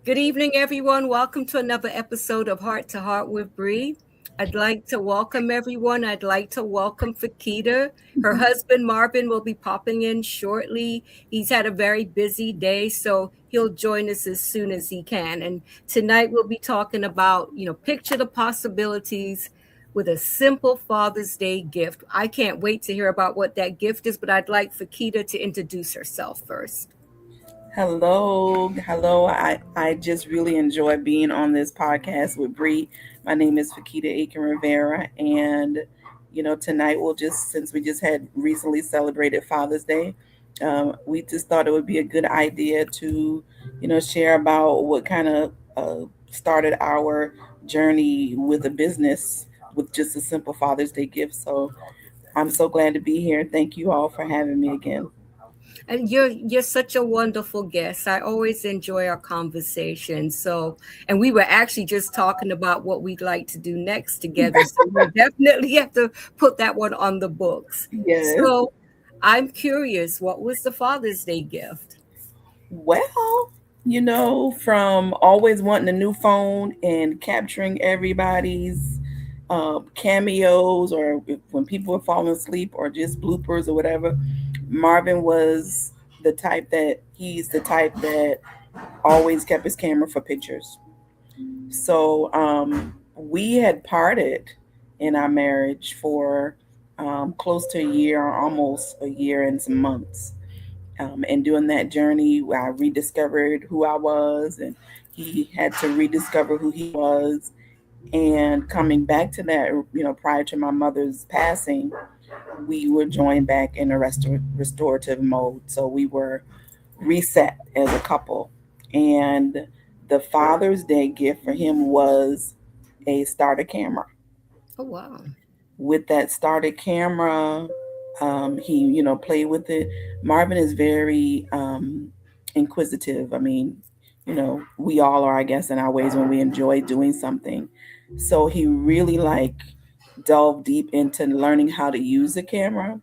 Good evening, everyone. Welcome to another episode of Heart to Heart with Bree. I'd like to welcome everyone. I'd like to welcome Faquita. Her husband Marvin will be popping in shortly. He's had a very busy day, so he'll join us as soon as he can. And tonight we'll be talking about, picture the possibilities with a simple Father's Day gift. I can't wait to hear about what that gift is, but I'd like Faquita to introduce herself first. Hello. I just really enjoy being on this podcast with Bree. My name is Faquita and Rivera, and tonight since we just had recently celebrated Father's Day, we just thought it would be a good idea to share about what kind of started our journey with a business with just a simple Father's Day gift. So I'm so glad to be here. Thank you all for having me again. And you're such a wonderful guest. I always enjoy our conversation. So, and we were actually just talking about what we'd like to do next together. So we definitely have to put that one on the books. Yes. So I'm curious, what was the Father's Day gift? Well, from always wanting a new phone and capturing everybody's cameos or when people were falling asleep or just bloopers or whatever, Marvin was he's the type that always kept his camera for pictures. So we had parted in our marriage for close to a year, almost a year and some months. And during that journey, I rediscovered who I was, and he had to rediscover who he was. And coming back to that, prior to my mother's passing, we were joined back in a restorative mode. So we were reset as a couple. And the Father's Day gift for him was a starter camera. Oh, wow. With that starter camera, he, played with it. Marvin is very inquisitive. I mean, we all are, I guess, in our ways when we enjoy doing something. So he really delved deep into learning how to use the camera.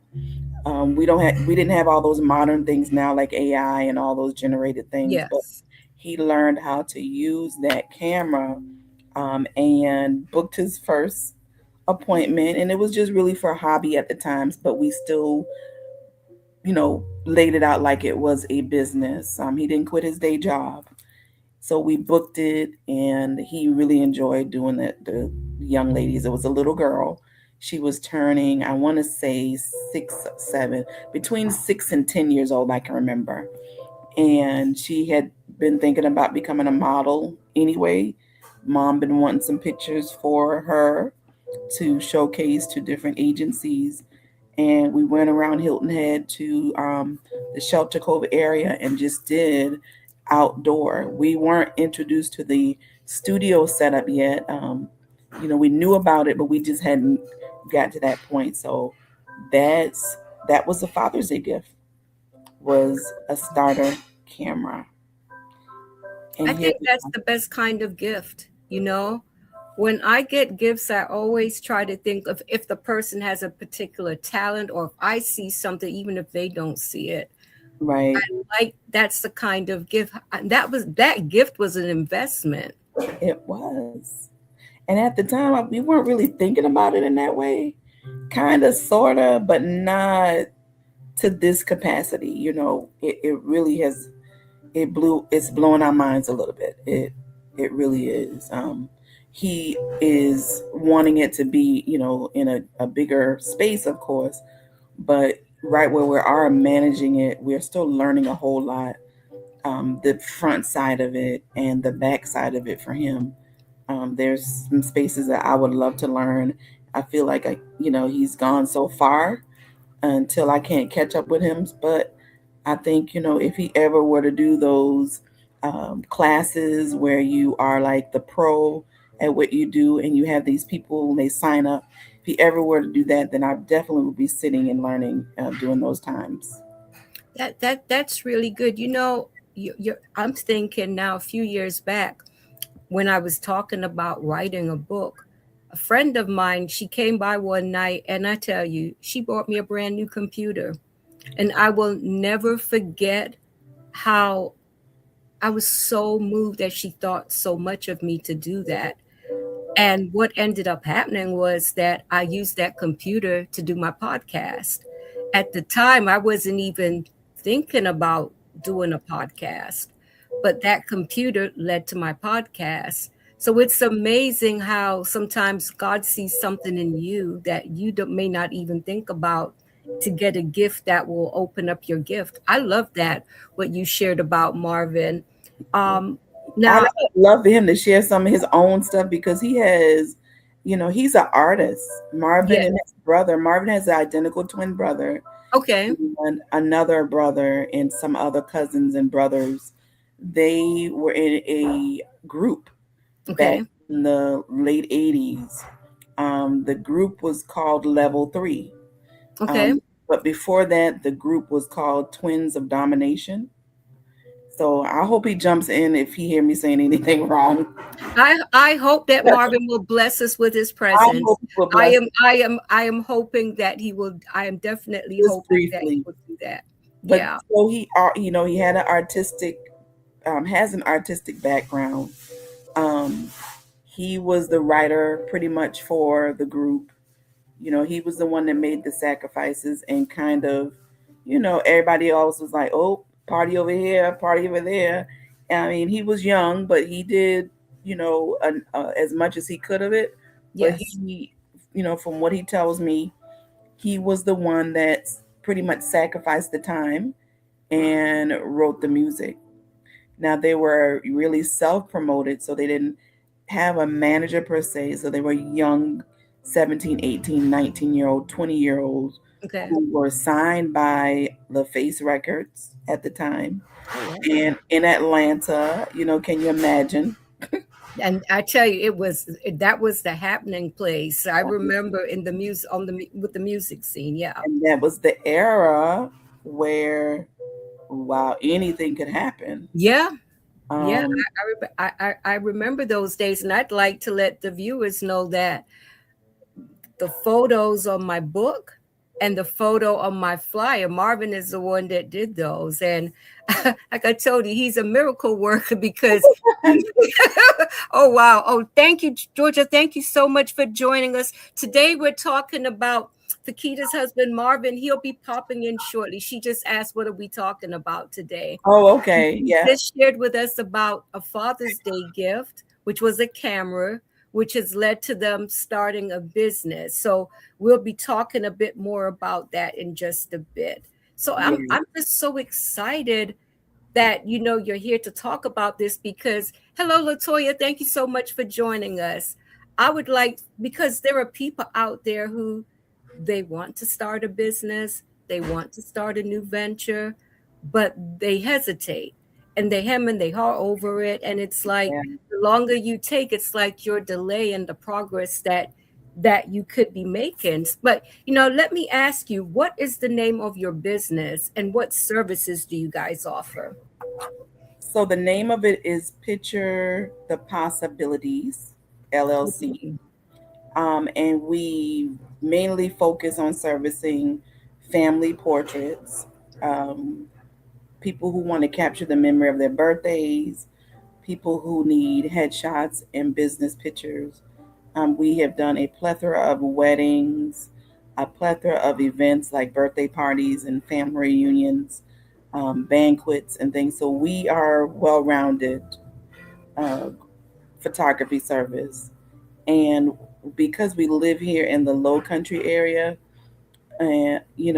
We didn't have all those modern things now like AI and all those generated things, but Yes. he learned how to use that camera and booked his first appointment, and it was just really for a hobby at the times, but we still laid it out like it was a business. He didn't quit his day job, so we booked it, and he really enjoyed doing it. The young ladies, it was a little girl. She was turning, I want to say 6 7, between 6 and 10 years old, I can remember. And she had been thinking about becoming a model anyway. Mom been wanting some pictures for her to showcase to different agencies. And we went around Hilton Head to the Shelter Cove area and just did outdoor. We weren't introduced to the studio setup yet. We knew about it, but we just hadn't got to that point. So that's that was the Father's Day gift, was a starter camera. I And here think we that's are. the best kind of gift. When I get gifts, I always try to think of if the person has a particular talent or if I see something, even if they don't see it. Right. Like that's the kind of gift that gift was an investment. It was. And at the time, we weren't really thinking about it in that way. Kind of, sort of, but not to this capacity. It really has, it's blowing our minds a little bit. It really is. He is wanting it to be, in a bigger space, of course, but right where we are managing it, we're still learning a whole lot. The front side of it and the back side of it for him. There's some spaces that I would love to learn. I feel like he's gone so far until I can't catch up with him. But I think if he ever were to do those classes where you are like the pro at what you do, and you have these people and they sign up. If he ever were to do that, then I definitely would be sitting and learning during those times. That's really good. I'm thinking now a few years back when I was talking about writing a book. A friend of mine, she came by one night and I tell you, she bought me a brand new computer. And I will never forget how I was so moved that she thought so much of me to do that. And what ended up happening was that I used that computer to do my podcast. At the time, I wasn't even thinking about doing a podcast, but that computer led to my podcast. So it's amazing how sometimes God sees something in you that you may not even think about to get a gift that will open up your gift. I love that, what you shared about Marvin. Um, I Now, love for him to share some of his own stuff because he has, he's an artist. Marvin yeah, and his brother. Marvin has an identical twin brother, okay, and another brother, and some other cousins and brothers. They were in a group back okay. in the late 80s. The group was called Level 3. Okay. But before that, the group was called Twins of Domination. So I hope he jumps in if he hear me saying anything wrong. I hope that Marvin will bless us with his I hope presence. he will bless I am hoping that he will. I am definitely just hoping that he briefly. will do that. But Yeah. so he had an artistic, has an artistic background. Um, he was the writer pretty much for the group. He was the one that made the sacrifices and kind of, everybody else was like, oh, party over here, party over there. I mean, he was young, but he did, as much as he could of it. But Yes. from what he tells me, he was the one that pretty much sacrificed the time and wrote the music. Now they were really self-promoted, so they didn't have a manager per se. So they were young 17, 18, 19-year-old, 20-year-olds Okay. who were signed by the Face Records at the time. Oh wow. And in Atlanta, can you imagine? And I tell you, that was the happening place. I remember in the music with the music scene. Yeah. And that was the era where, wow, anything could happen. Yeah. Yeah. Um, I remember those days, and I'd like to let the viewers know that the photos on my book and the photo on my flyer. Marvin is the one that did those. And like I told you, he's a miracle worker because oh wow. Oh, thank you, Georgia. Thank you so much for joining us. Today we're talking about Faquita's husband Marvin. He'll be popping in shortly. She just asked, what are we talking about today? oh, okay. He Yeah. just shared with us about a Father's Day gift, which was a camera, which has led to them starting a business. So we'll be talking a bit more about that in just a bit. So Yeah. I'm just so excited that you're here to talk about this because hello Latoya, thank you so much for joining us. I would like, because there are people out there who they want to start a business, they want to start a new venture, but they hesitate and they hem and they haw over it. And it's like Yeah. the longer you take, it's like you're delaying the progress that you could be making. But let me ask you, what is the name of your business and what services do you guys offer? So the name of it is Picture the Possibilities LLC. Okay. And we mainly focus on servicing family portraits, um, people who want to capture the memory of their birthdays, people who need headshots and business pictures. We have done a plethora of weddings, a plethora of events like birthday parties and family reunions, banquets, and things. So we are well rounded uh, photography service. And because we live here in the low country area, and you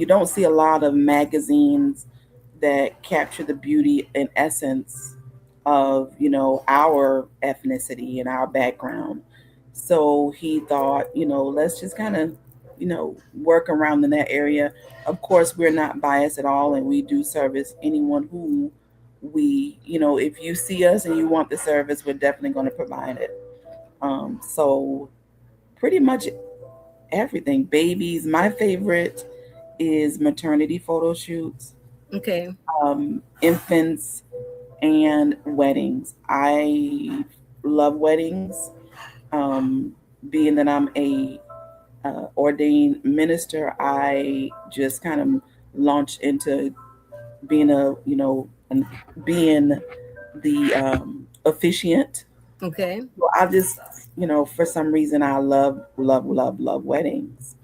don't see a lot of magazines that capture the beauty and essence of our ethnicity and our background. So he thought, let's just kind of work around in that area. Of course, we're not biased at all, and we do service anyone who if you see us and you want the service, we're definitely going to provide it. So pretty much everything. Babies, my favorite is maternity photo shoots, Okay. infants, and weddings. I love weddings. Um, Being that I'm a ordained minister, I just kind of launched into being a and being the officiant. Okay. So I just, for some reason, I love, love, love, love weddings.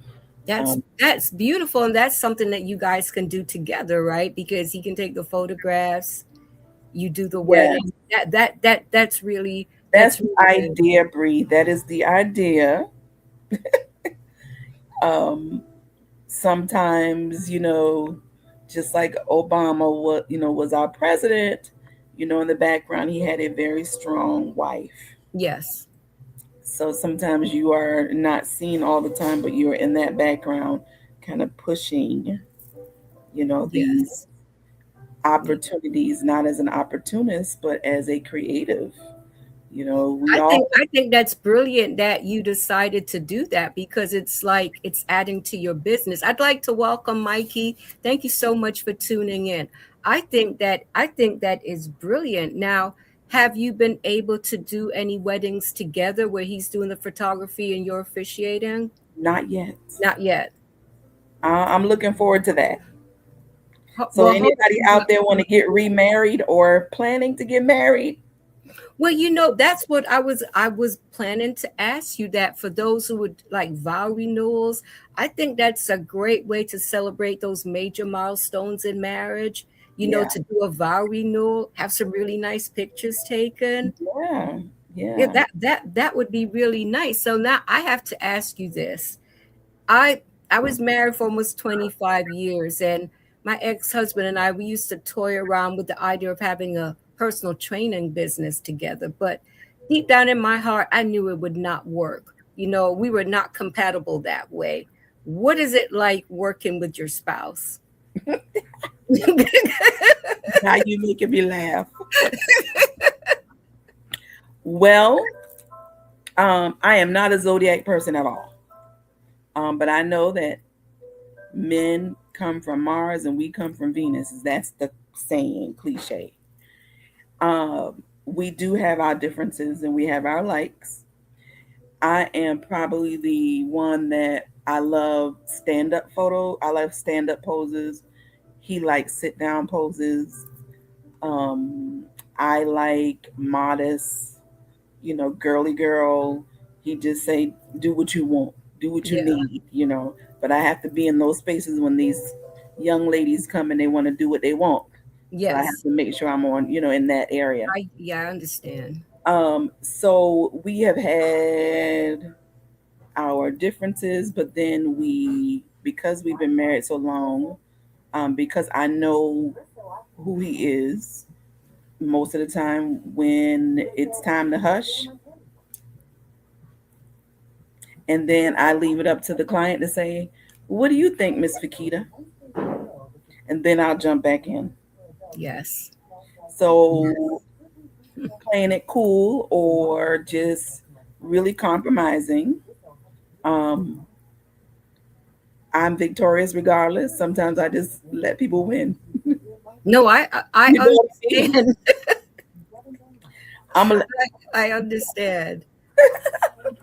Um, That's beautiful, and that's something that you guys can do together, right? Because he can take the photographs, you do the yeah, wedding. that's That's the really good. idea, Bree. That is the idea. Um, Sometimes, just like Obama was, was our president, in the background, he had a very strong wife. Yes. So sometimes you are not seen all the time, but you're in that background, kind of pushing, these Yes. Yeah. opportunities, not as an opportunist, but as a creative. We all I think that's brilliant that you decided to do that because it's like it's adding to your business. I'd like to welcome Mikey. Thank you so much for tuning in. I think that is brilliant. Now, have you been able to do any weddings together where he's doing the photography and you're officiating? not yet. Not yet. I'm looking forward to that. So Well, anybody hopefully, out there want to get remarried or planning to get married? well, that's what I was planning to ask you that for those who would like vow renewals. I think that's a great way to celebrate those major milestones in marriage. Yeah, To do a vow renewal, have some really nice pictures taken. yeah, Yeah, yeah. that would be really nice. So now I have to ask you this. I I was married for almost 25 years, and my ex-husband and I, we used to toy around with the idea of having a personal training business together, but deep down in my heart I knew it would not work. We were not compatible that way. What is it like working with your spouse? Now you making me laugh. Well, I am not a zodiac person at all. But I know that men come from Mars and we come from Venus. That's the saying, cliche. We do have our differences and we have our likes. I am probably the one that I love stand up photo. I love stand up poses. He likes sit down poses. Um, I like modest, girly girl. He just say, do what you want, do what you Yeah. need. But I have to be in those spaces when these young ladies come and they want to do what they want. So I have Yes. to make sure I'm on, in that area. I understand. So we have had our differences, but then because we've been married so long, because I know who he is, most of the time when it's time to hush, and then I leave it up to the client to say, "What do you think, Miss Faquita?" And then I'll jump back in. Yes. So playing it cool or just really compromising. Um, I'm victorious regardless. Sometimes I just let people win. No, I You know what I mean? understand. I'm a, I understand.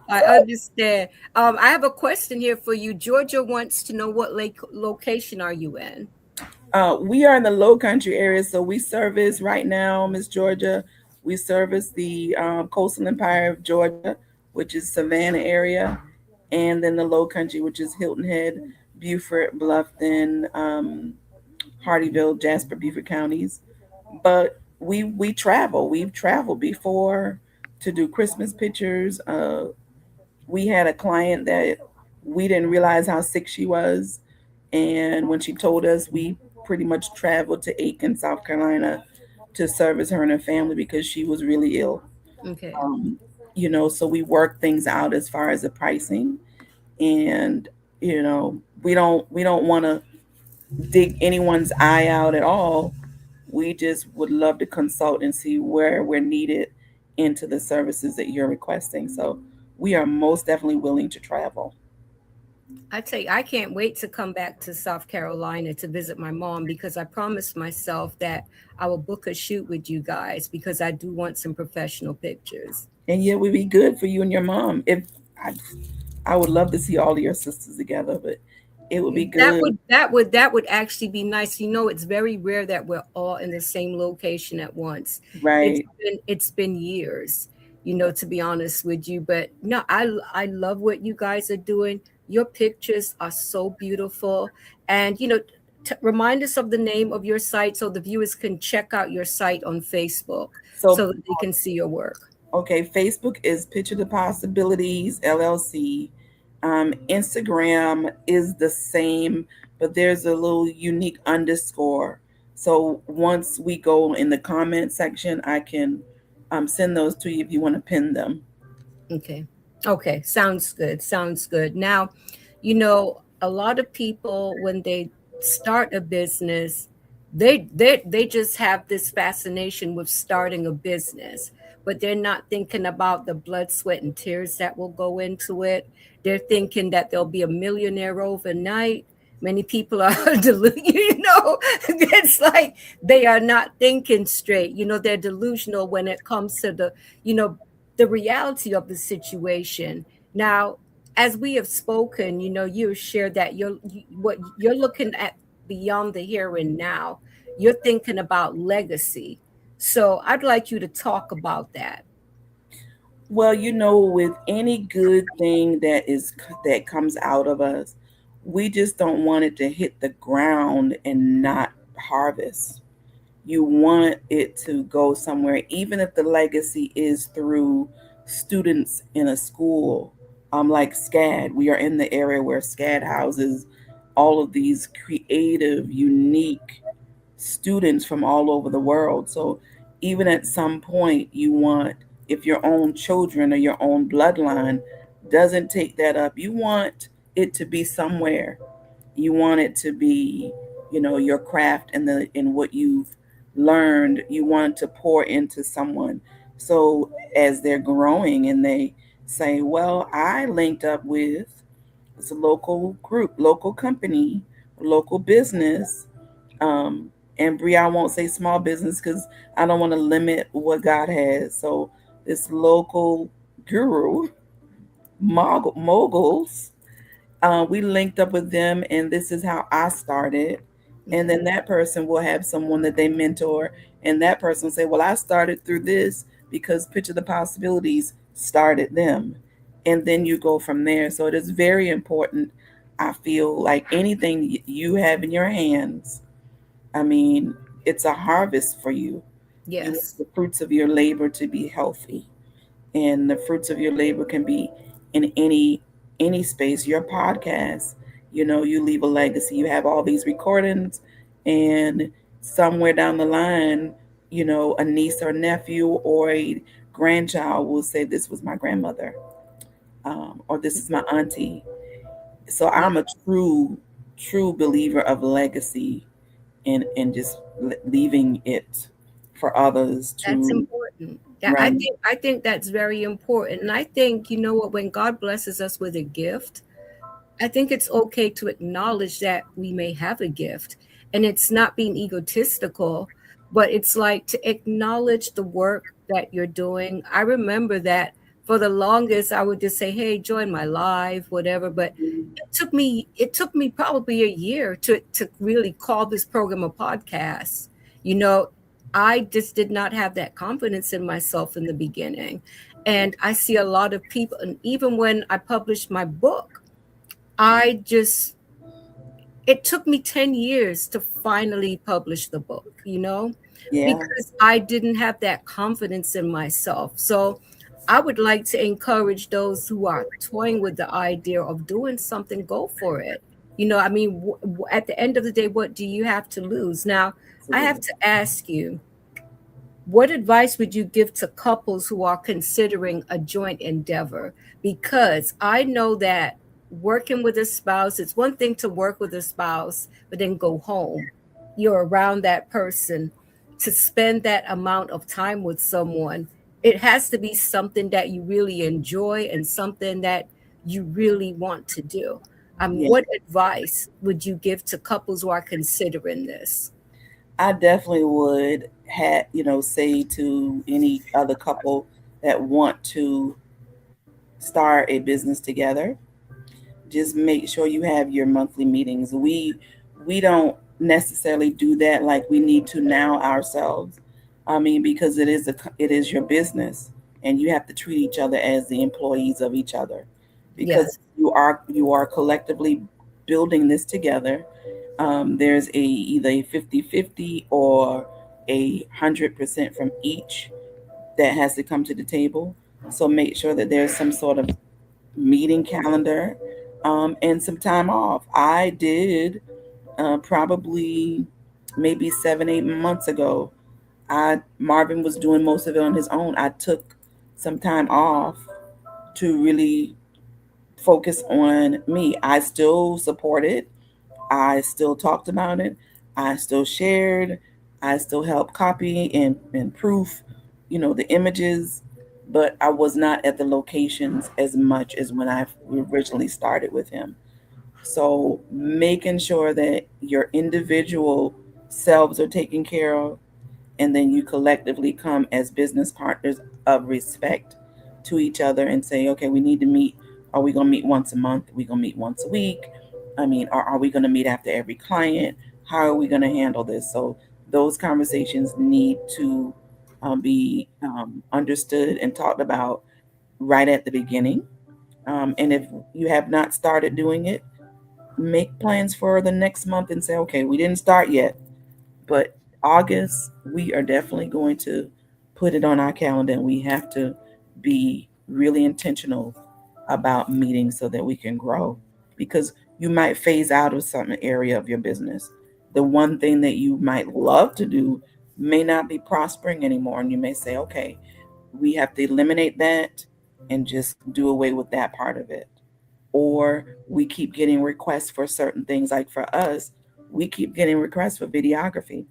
I understand. I have a question here for you. Georgia wants to know what location are you in? we are in the low country area, so we service right now, Miss Georgia. We service the coastal empire of Georgia, which is Savannah area, and then the low country, which is Hilton Head, Beaufort, Bluffton, Hardyville, Jasper, Beaufort counties. But we travel. We've traveled before to do Christmas pictures. We had a client that we didn't realize how sick she was, and when she told us, we pretty much traveled to Aiken, South Carolina, to service her and her family because she was really ill. Okay. Um, so we work things out as far as the pricing, and we don't want to dig anyone's eye out at all. We just would love to consult and see where we're needed into the services that you're requesting. So we are most definitely willing to travel. I tell you, I can't wait to come back to South Carolina to visit my mom because I promised myself that I will book a shoot with you guys because I do want some professional pictures. And yeah, it would be good for you and your mom. If I, I would love to see all of your sisters together, but It would be That good. would that would actually be nice. It's very rare that we're all in the same location at once. It's Right. been years, to be honest with you. But no, I love what you guys are doing. Your pictures are so beautiful, and remind us of the name of your site so the viewers can check out your site on Facebook So so that they can see your work. okay, Facebook is Picture the Possibilities LLC. Instagram is the same, but there's a little unique underscore. So once we go in the comment section, I can send those to you if you want to pin them. Okay. Okay. Sounds good. Sounds good. Now, a lot of people when they start a business, they just have this fascination with starting a business, but they're not thinking about the blood, sweat, and tears that will go into it. They're thinking that they'll be a millionaire overnight. Many people are it's like they are not thinking straight. They're delusional when it comes to you know, the reality of the situation. Now, as we have spoken, you shared that what you're looking at beyond the here and now. You're thinking about legacy. So I'd like you to talk about that. Well, with any good thing that comes out of us, we just don't want it to hit the ground and not harvest. You want it to go somewhere, even if the legacy is through students in a school, like SCAD. We are in the area where SCAD houses all of these creative, unique students from all over the world. So even at some point, you want, if your own children or your own bloodline doesn't take that up, you want it to be somewhere. You want it to be, your craft and what you've learned. You want to pour into someone. So as they're growing and they say, well, I linked up with this local group, local company, local business, and Brie, I won't say small business because I don't want to limit what God has. So this local guru, moguls, we linked up with them, and this is how I started. And then Okay. that person will have someone that they mentor, and that person will say, "Well, I started through this because Picture the Possibilities started them." And then you go from there. So it is very important. I feel like anything you have in your hands, I mean, it's a harvest for you. You want Yes. the fruits of your labor to be healthy, and the fruits of your labor can be in any space. Your podcast, you leave a legacy. You have all these recordings, and somewhere down the line, a niece or nephew or a grandchild will say, "This was my grandmother," or "This is my auntie." So Yeah. I'm a true believer of legacy, and just leaving it for others That's to important. Yeah, I run. think I think that's very important. And I think, what, when God blesses us with a gift, I think it's okay to acknowledge that we may have a gift. And it's not being egotistical, but it's like to acknowledge the work that you're doing. I remember that for the longest I would just say, "Hey, join my live," whatever. But it took me probably a year to really call this program a podcast. You know, I just did not have that confidence in myself in the beginning. And I see a lot of people, and even when I published my book, I just it took me 10 years to finally publish the book, Yeah, because I didn't have that confidence in myself. So I would like to encourage those who are toying with the idea of doing something, go for it. I mean, at the end of the day, what do you have to lose? Now, I have absolutely. to ask you, what advice would you give to couples who are considering a joint endeavor? Because I know that working with a spouse, it's one thing to work with a spouse, but then go home. You're around that person. To spend that amount of time with someone, it has to be something that you really enjoy and something that you really want to do. Yeah, What advice would you give to couples who are considering this? I definitely would say to any other couple that want to start a business together, just make sure you have your monthly meetings. We don't necessarily do that like we need to now ourselves. I mean, because it is your business, and you have to treat each other as the employees of each other, because Yes. you are collectively building this together. There's a either a 50-50 or 100% from each that has to come to the table. So make sure that there's some sort of meeting calendar, and some time off. I did, probably maybe 7-8 months ago. I Marvin was doing most of it on his own. I took some time off to really focus on me. I still supported. I still talked about it. I still shared. I still helped copy and proof, the images, but I was not at the locations as much as when I originally started with him. So making sure that your individual selves are taken care of, and then you collectively come as business partners of respect to each other and say, okay, we need to meet. Are we going to meet once a month? Are we going to meet once a week? I mean, are we going to meet after every client? How are we going to handle this? So those conversations need to, be, understood and talked about right at the beginning. And if you have not started doing it, make plans for the next month and say, okay, we didn't start yet, but August, we are definitely going to put it on our calendar, and we have to be really intentional about meetings so that we can grow, because you might phase out of some area of your business. The one thing that you might love to do may not be prospering anymore, and you may say, okay, we have to eliminate that and just do away with that part of it. Or we keep getting requests for certain things, like for us, we keep getting requests for videography,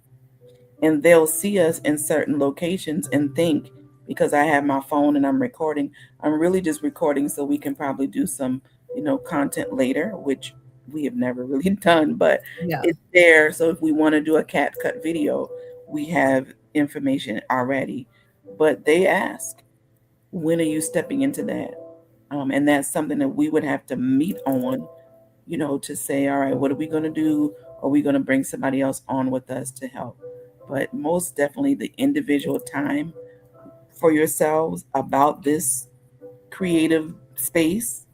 and they'll see us in certain locations and think, because I have my phone and I'm recording, I'm really just recording so we can probably do some, content later, which we have never really done, but Yeah. it's there. So if we want to do a cat cut video, we have information already. But they ask, when are you stepping into that? And that's something that we would have to meet on, to say, all right, what are we going to do? Are we going to bring somebody else on with us to help? But most definitely, the individual time for yourselves about this creative space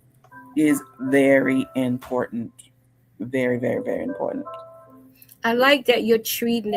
is very important. Very, very, very important. I like that you're treating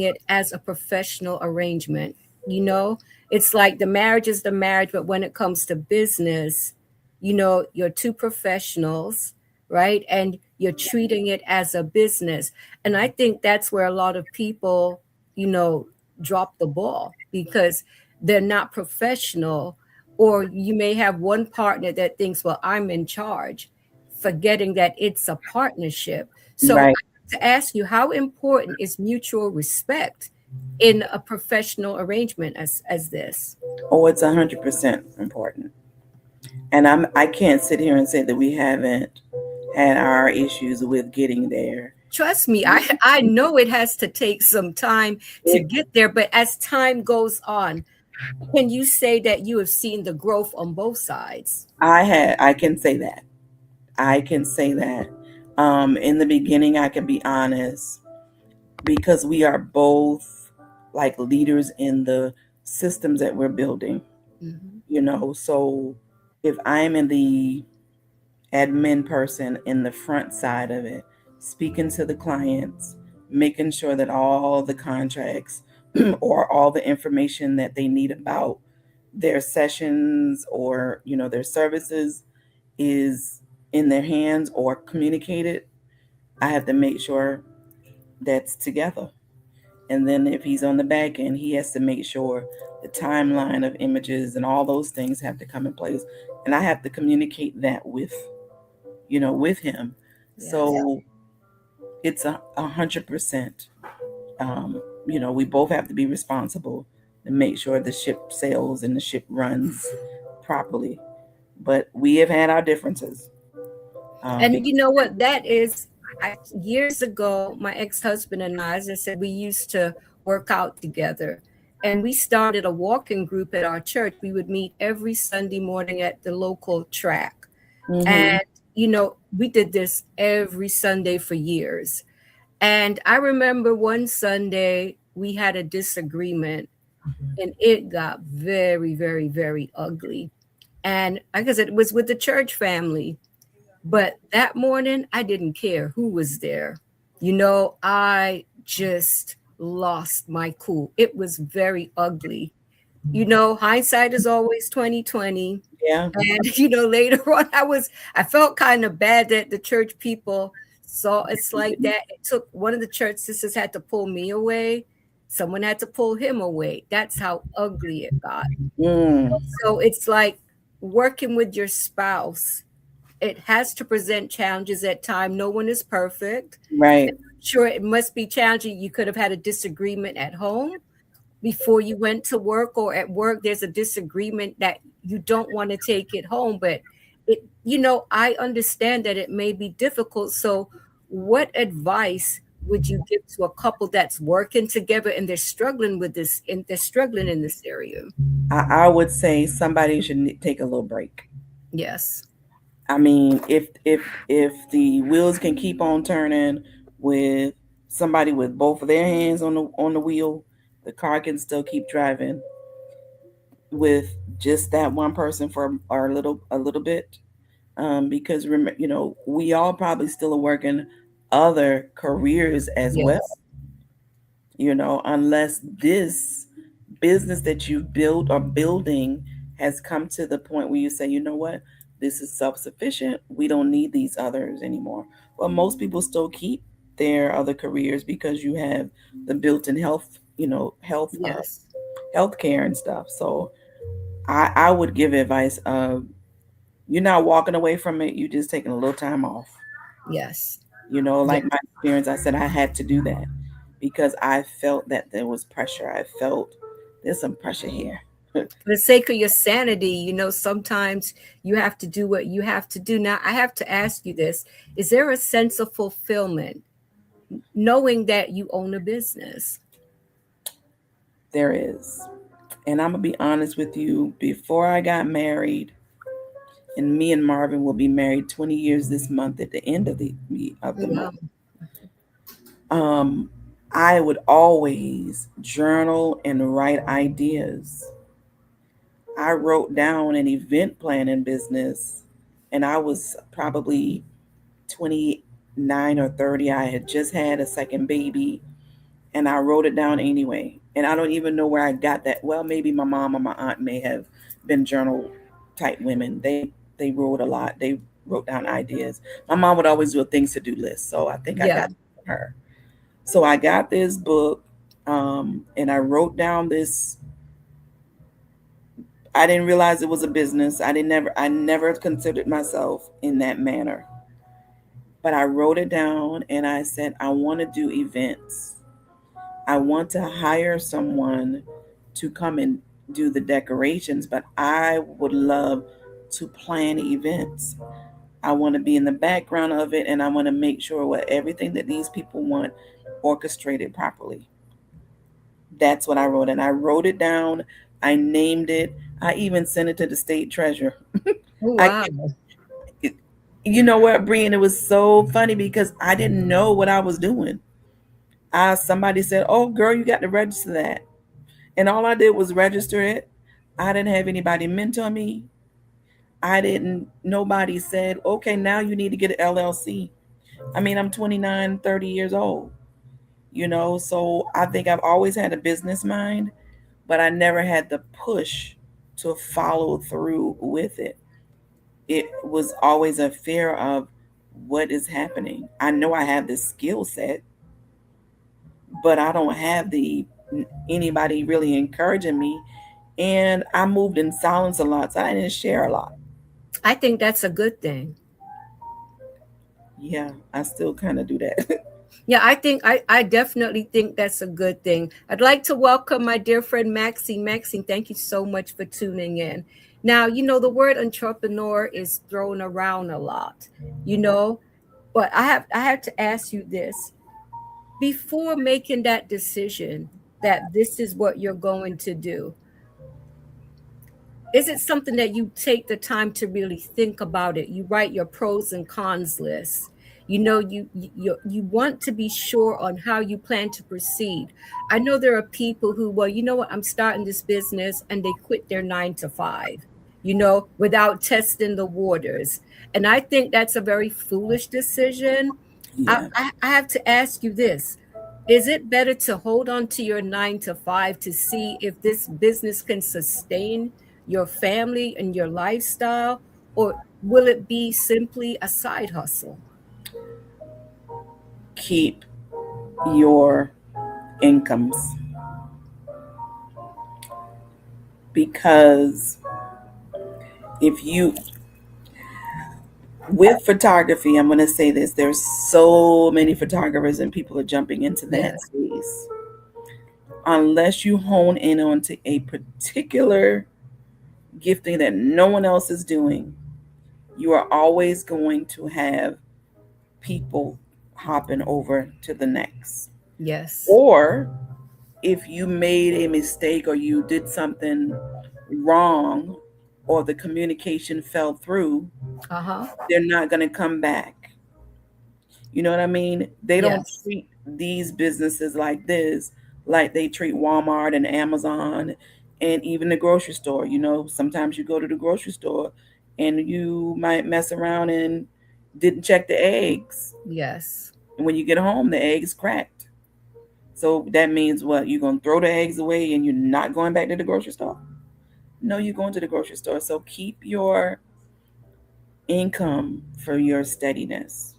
it as a professional arrangement. You know, it's like the marriage is the marriage, but when it comes to business, you're two professionals, right? And you're treating it as a business. And I think that's where a lot of people, you know, drop the ball because they're not professional, or you may have one partner that thinks, well, I'm in charge, forgetting that it's a partnership. So Right. to ask you, how important is mutual respect in a professional arrangement as this? Oh, it's 100% important. And I can't sit here and say that we haven't had our issues with getting there. Trust me, I know it has to take some time to It, get there, but as time goes on, can you say that you have seen the growth on both sides? I can say that. I can say that. In the beginning, I can be honest, because we are both like leaders in the systems that we're building, Mhm. So if I'm in the admin person in the front side of it, speaking to the clients, making sure that all the contracts or all the information that they need about their sessions or their services is in their hands or communicated, I have to make sure that's together. And then if he's on the back end, he has to make sure the timeline of images and all those things have to come in place. And I have to communicate that with him. Yes. So it's 100%. We both have to be responsible and make sure the ship sails and the ship runs properly. But we have had our differences. And you know what that is? Years ago, my ex-husband and I, as I said, we used to work out together. And we started a walking group at our church. We would meet every Sunday morning at the local track. Mm-hmm. And we did this every Sunday for years. And I remember one Sunday we had a disagreement and it got very, very, very ugly. And I guess it was with the church family. But that morning, I didn't care who was there. I just lost my cool. It was very ugly. Hindsight is always 2020. Yeah. And later on, I felt kind of bad that the church people saw it's like that. It took one of the church sisters had to pull me away. Someone had to pull him away. That's how ugly it got. Mm, So it's like working with your spouse. It has to present challenges at time. No one is perfect. right. Sure, it must be challenging. You could have had a disagreement at home before you went to work, or at work there's a disagreement that you don't want to take it home, but I understand that it may be difficult. So what advice would you give to a couple that's working together and they're struggling with this and they're struggling in this area? I would say somebody should take a little break. Yes. I mean, if the wheels can keep on turning with somebody with both of their hands on the wheel, the car can still keep driving. With just that one person for a little bit, because remember, we all probably still are working other careers as well. Yes. Unless this business that you've built or building has come to the point where you say, you know what, this is self-sufficient, we don't need these others anymore. Well, most people still keep their other careers because you have the built-in health, Yes. health care and stuff. So I would give advice of, you're not walking away from it, you just taking a little time off. Yes. Like Yes. my experience, I said I had to do that because I felt that there was pressure. I felt there's some pressure here. For the sake of your sanity, sometimes you have to do what you have to do. Now, I have to ask you this. Is there a sense of fulfillment knowing that you own a business? There is. And I'm going to be honest with you, before I got married, and me and Marvin will be married 20 years this month at the end of the month. Wow. Um, I would always journal and write ideas. I wrote down an event planning business, and I was probably 29 or 30. I had just had a second baby, and I wrote it down anyway. And I don't even know where I got that. Well, maybe my mom or my aunt may have been journal type women. They wrote a lot. They wrote down ideas. My mom would always do a things to do list, so I think I Yeah. got it from her. So I got this book, and I wrote down this. I didn't realize it was a business. I never considered myself in that manner. But I wrote it down and I said, I want to do events. I want to hire someone to come and do the decorations, but I would love to plan events. I want to be in the background of it, and I want to make sure what everything that these people want orchestrated properly. That's what I wrote, and I wrote it down. I named it. I even sent it to the state treasurer. Oh, I, wow. you know what, Brian? It was so funny because I didn't know what I was doing. Somebody said, "Oh, girl, you got to register that," and all I did was register it. I didn't have anybody mentor me. I didn't. Nobody said, "Okay, now you need to get an LLC." I mean, I'm 29, 30 years old. So I think I've always had a business mind, but I never had the push to follow through with it. It was always a fear of what is happening. I know I have this skill set, but I don't have the anybody really encouraging me. And I moved in silence a lot, so I didn't share a lot. I think that's a good thing. Yeah, I still kind of do that. Yeah, I definitely think that's a good thing. I'd like to welcome my dear friend Maxine. Maxine, thank you so much for tuning in. Now, the word entrepreneur is thrown around a lot, you know, but I have to ask you this. Before making that decision that this is what you're going to do, is it something that you take the time to really think about it? You write your pros and cons list. You know, you want to be sure on how you plan to proceed. I know there are people who, well, you know what, I'm starting this business, and they quit their 9 to 5, without testing the waters. And I think that's a very foolish decision. I, Yeah. I, I have to ask you this. Is it better to hold on to your 9 to 5 to see if this business can sustain your family and your lifestyle, or will it be simply a side hustle? Keep your incomes, because if you, with photography, I'm going to say this, there's so many photographers and people are jumping into that Yes, space. Unless you hone in onto a particular gifting that no one else is doing, you are always going to have people hopping over to the next. yes, Or if you made a mistake or you did something wrong or the communication fell through, uh-huh, they're not going to come back. You know what I mean? They don't yes, treat these businesses like this, like they treat Walmart and Amazon and even the grocery store. Sometimes you go to the grocery store and you might mess around and didn't check the eggs. yes, And when you get home, the egg is cracked. So that means what? You're going to throw the eggs away and you're not going back to the grocery store? No, you're going to the grocery store. So keep your income for your steadiness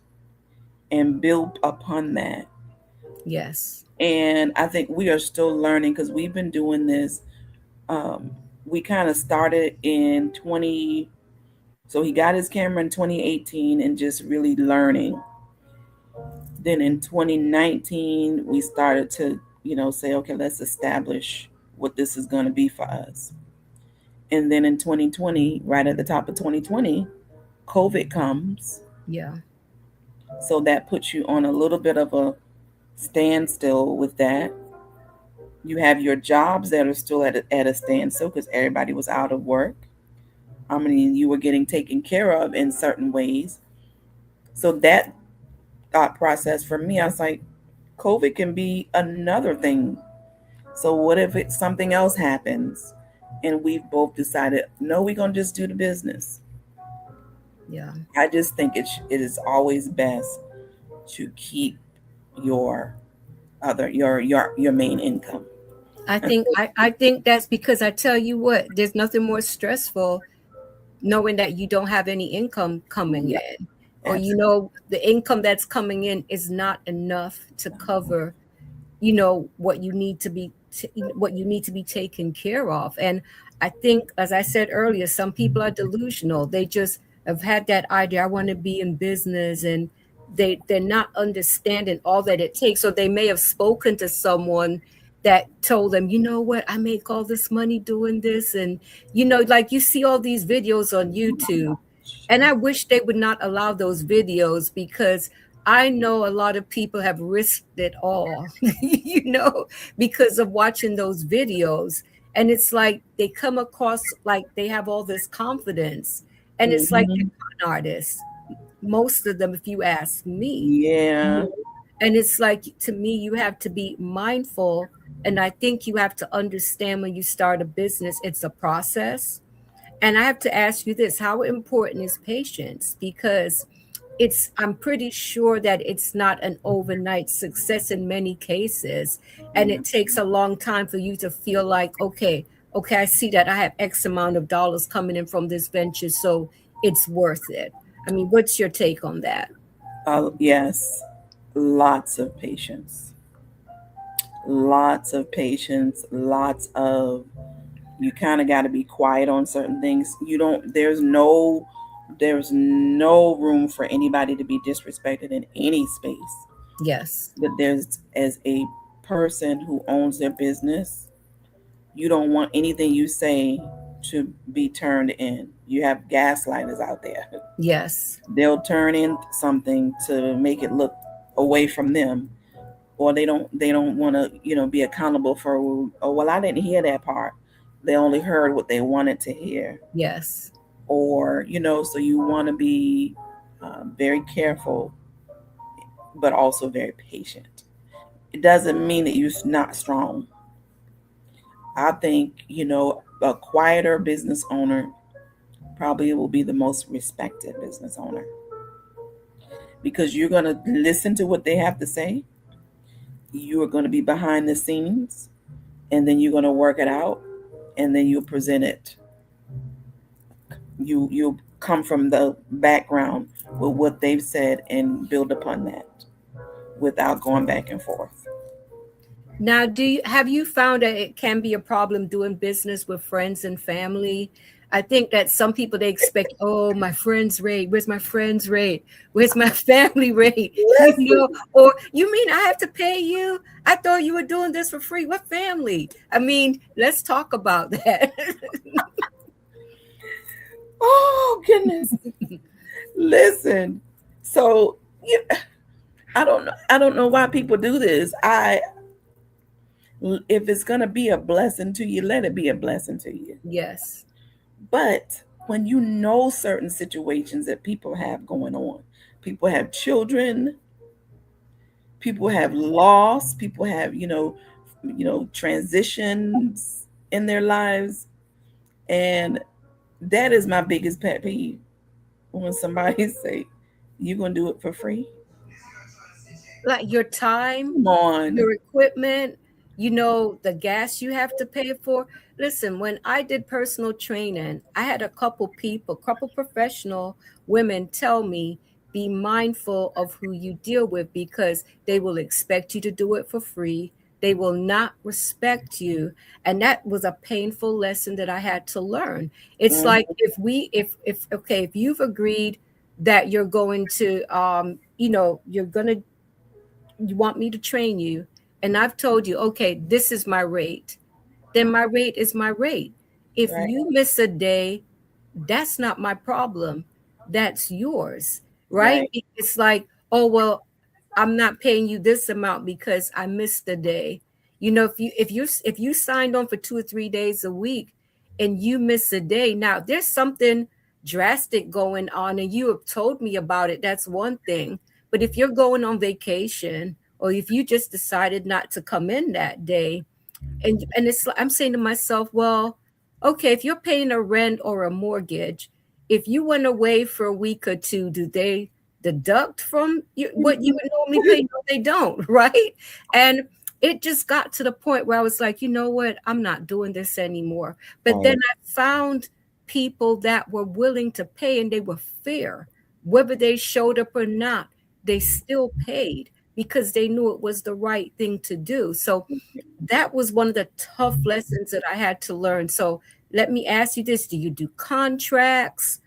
and build upon that. yes, And I think we are still learning because we've been doing this. Um, we kind of started in 20, so he got his camera in 2018 and just really learning. Then in 2019, we started to, say, okay, let's establish what this is going to be for us. And then in 2020, right at the top of 2020, COVID comes. yeah, So that puts you on a little bit of a standstill with that. You have your jobs that are still at a standstill because everybody was out of work. I mean, you were getting taken care of in certain ways. So that thought process for me, I was like, COVID can be another thing. So what if something else happens and we've both decided, no, we're going to just do the business. yeah. I just think it is always best to keep your your main income. I think that's because I tell you what, there's nothing more stressful knowing that you don't have any income coming Yeah, in, or absolutely. the income that's coming in is not enough to cover what you need to be what you need to be taken care of. And I think, as I said earlier, some people are delusional. They just have had that idea, I want to be in business, and they're not understanding all that it takes. So they may have spoken to someone that told them, you know what, I make all this money doing this, and like you see all these videos on YouTube, and I wish they would not allow those videos, because I know a lot of people have risked it all, because of watching those videos. And it's like they come across like they have all this confidence. And it's like Hmm. they're con artists, most of them, if you ask me. Yeah. And it's like, to me, you have to be mindful. And I think you have to understand, when you start a business, it's a process. And I have to ask you this: how important is patience? Because I'm pretty sure that it's not an overnight success in many cases. And Yeah. it takes a long time for you to feel like, okay, I see that I have X amount of dollars coming in from this venture, so it's worth it. I mean, what's your take on that? Yes, lots of patience. Lots of patience. Lots of, you kind of got to be quiet on certain things. You don't. There's no room for anybody to be disrespected in any space. Yes, But there's, as a person who owns their business, you don't want anything you say to be turned in. You have gaslighters out there. yes, They'll turn in something to make it look away from them, or they don't want to be accountable for, oh well, I didn't hear that part. They only heard what they wanted to hear. Yes. Or, so you want to be very careful, but also very patient. It doesn't mean that you're not strong. I think, a quieter business owner probably will be the most respected business owner, because you're going to listen to what they have to say. You are going to be behind the scenes, and then you're going to work it out, and then you'll present it. You'll come from the background with what they've said and build upon that without going back and forth. Now, have you found that it can be a problem doing business with friends and family? I think that some people they expect, oh, my friend's rate. Where's my friend's rate? Where's my family rate? Or you mean I have to pay you? I thought you were doing this for free. What family? I mean, let's talk about that. Oh goodness. Listen. So I don't know why people do this. If it's going to be a blessing to you, let it be a blessing to you. Yes. But when you know certain situations that people have going on, people have children, people have loss, people have, transitions in their lives. And that is my biggest pet peeve, when somebody say, you're going to do it for free. Like your time, Come on. your equipment, the gas you have to pay for. Listen, when I did personal training, I had a couple professional women tell me, be mindful of who you deal with because they will expect you to do it for free. They will not respect you. And that was a painful lesson that I had to learn. It's like Mhm. if you've agreed that you're going to you're going to you want me to train you, and I've told you, okay, this is my rate, then my rate is my rate. If Right, you miss a day, that's not my problem. That's yours, right? right. It's like, oh, well, I'm not paying you this amount because I missed a day. If you signed on for 2 or 3 days a week and you miss a day, now there's something drastic going on and you have told me about it. That's one thing. But if you're going on vacation or if you just decided not to come in that day, and it's I'm saying to myself, well, okay, if you're paying a rent or a mortgage, if you went away for a week or two, do they deduct from what you would normally pay? No, they don't, right? And it just got to the point where I was like, you know what, I'm not doing this anymore. But then Right. I found people that were willing to pay and they were fair, whether they showed up or not, they still paid because they knew it was the right thing to do. So that was one of the tough lessons that I had to learn. So let me ask you this. Do you do contracts?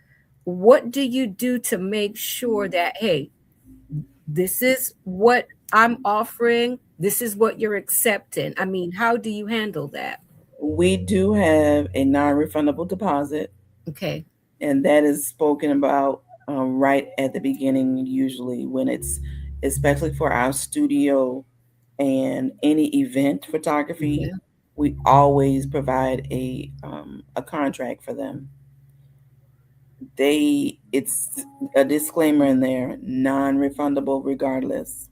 What do you do to make sure that, hey, this is what I'm offering? This is what you're accepting? I mean, how do you handle that? We do have a non-refundable deposit, Okay. and that is spoken about right at the beginning, usually when it's, especially for our studio and any event photography, Yeah. we always provide a contract for them. It's a disclaimer in there, non-refundable regardless.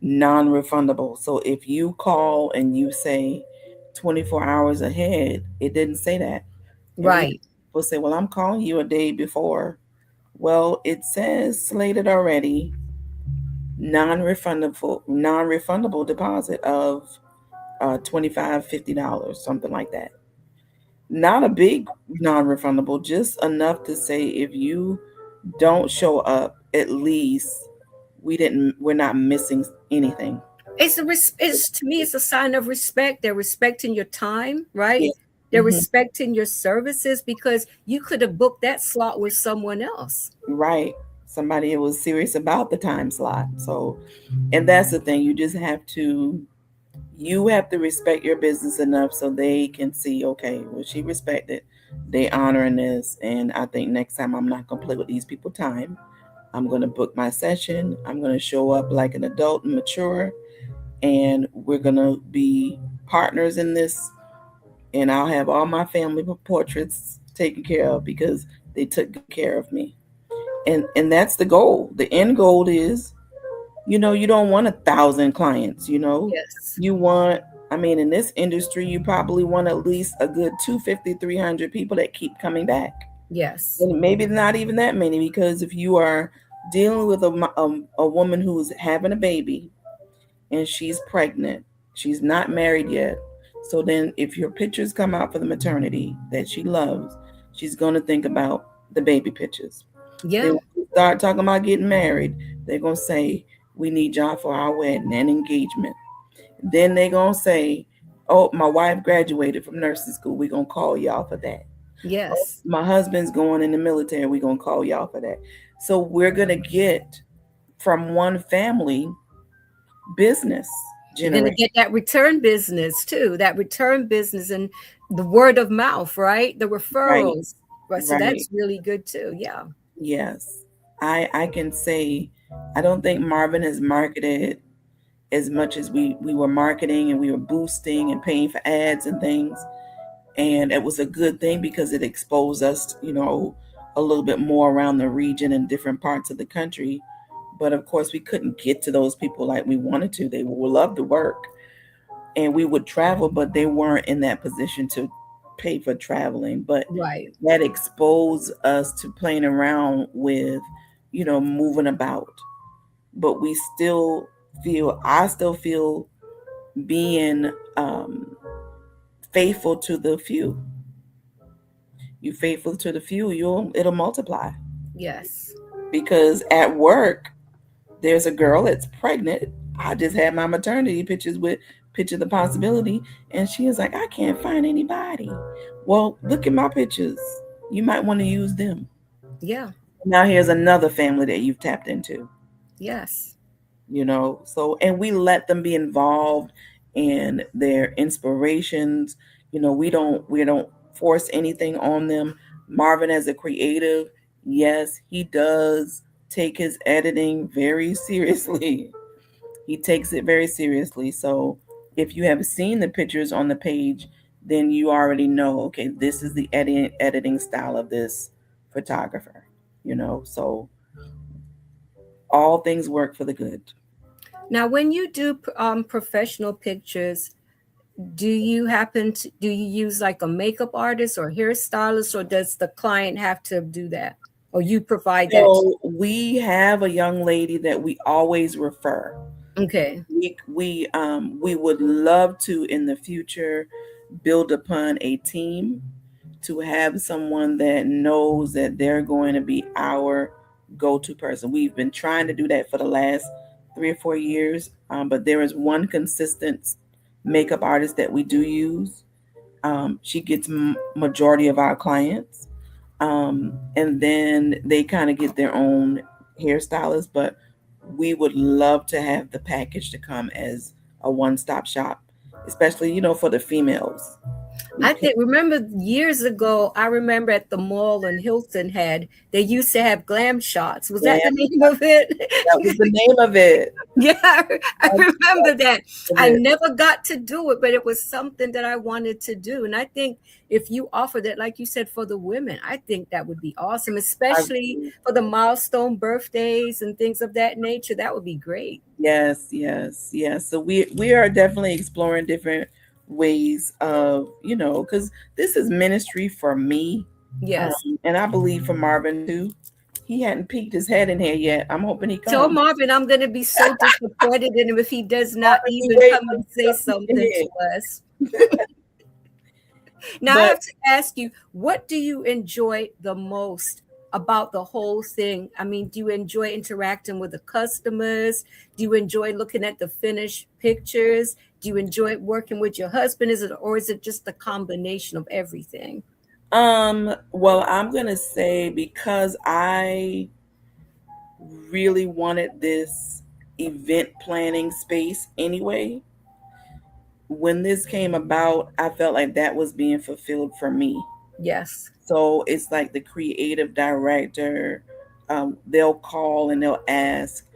Non-refundable. So if you call and you say 24 hours ahead, it didn't say that. And we Right. will say, well, I'm calling you a day before. Well, it says slated already, non-refundable deposit of 25, $50, something like that. Not a big non-refundable, just enough to say if you don't show up, at least we're not missing anything. It's to me, it's a sign of respect. They're respecting your time, Yeah. right? They're Hmm. respecting your services because you could have booked that slot with someone else. Right. Somebody who was serious about the time slot. So, and that's the thing. You have to respect your business enough so they can see, okay, well, she respected, they honoring this. And I think next time I'm not going to play with these people time. I'm going to book my session. I'm going to show up like an adult and mature, and we're going to be partners in this, and I'll have all my family portraits taken care of because they took good care of me. And that's the goal. The end goal is, you don't want 1,000 clients, Yes. you want, I mean, in this industry, you probably want at least a good 250, 300 people that keep coming back. Yes. And maybe not even that many, because if you are dealing with a woman who's having a baby and she's pregnant, she's not married yet. So then if your pictures come out for the maternity that she loves, she's going to think about the baby pictures. Then Yeah. when we start talking about getting married, they're going to say, we need y'all for our wedding and engagement. Then they're going to say, oh, my wife graduated from nursing school. We're going to call y'all for that. Oh, Yes. my husband's going in the military. We're going to call y'all for that. So we're going to get from one family business You're going to generation. get that return business too, that return business and the word of mouth, right? The Right, referrals. Right. So right. that's really good too. Yeah. Yes. I can say I don't think Marvin has marketed as much as we were marketing, and we were boosting and paying for ads and things. And it was a good thing because it exposed us, a little bit more around the region and different parts of the country. But of course, we couldn't get to those people like we wanted to. They would love to work, and we would travel, but they weren't in that position to pay for traveling. But Right. that exposed us to playing around with, moving about. But I still feel being faithful to the few. You faithful to the few, it'll multiply. Yes. Because at work, there's a girl that's pregnant. I just had my maternity pictures with picture the possibility, and she is like, I can't find anybody. Well, look at my pictures. You might want to use them. Yeah. Now here's another family that you've tapped into. Yes. So, and we let them be involved in their inspirations. We don't force anything on them. Marvin, as a creative, yes, he does take his editing very seriously. He takes it very seriously. So if you have seen the pictures on the page, then you already know, okay, this is the editing style of this photographer. So all things work for the good. Now, when you do professional pictures, do you use like a makeup artist or hairstylist, or does the client have to do that, or you provide that? So we have a young lady that we always refer. Okay. We would love to in the future build upon a team to have someone that knows that they're going to be our go-to person. We've been trying to do that for the last 3 or 4 years, but there is one consistent makeup artist that we do use. She gets majority of our clients, and then they kind of get their own hairstylist. But we would love to have the package to come as a one-stop shop, especially for the females. We I can, think remember years ago, I remember at the mall in Hilton they used to have glam shots. Was that yeah, the name of it? that was the name of it. Yeah, I That remember that. was I it. never got to do it, but it was something that I wanted to do. And I think if you offer that, like you said, for the women, I think that would be awesome, I, especially for the milestone birthdays and things of that nature. That would be great. yes, yes, yes. So we are definitely exploring different ways of, because this is ministry for me, um, Yes. and I believe for Marvin too. He hadn't peeked his head in here yet. I'm hoping he Tell comes. Marvin I'm going to be so disappointed in him if he does not Marvin be even waiting come for and me say to peek in something here. to us. Now, I But have to ask you, what do you enjoy the most about the whole thing? I mean, do you enjoy interacting with the customers? Do you enjoy looking at the finished pictures? Do you enjoy working with your husband? Is it just a combination of everything? well, I'm gonna say because I really wanted this event planning space anyway. When this came about, I felt like that was being fulfilled for me. Yes. So it's like the creative director, they'll call and they'll ask,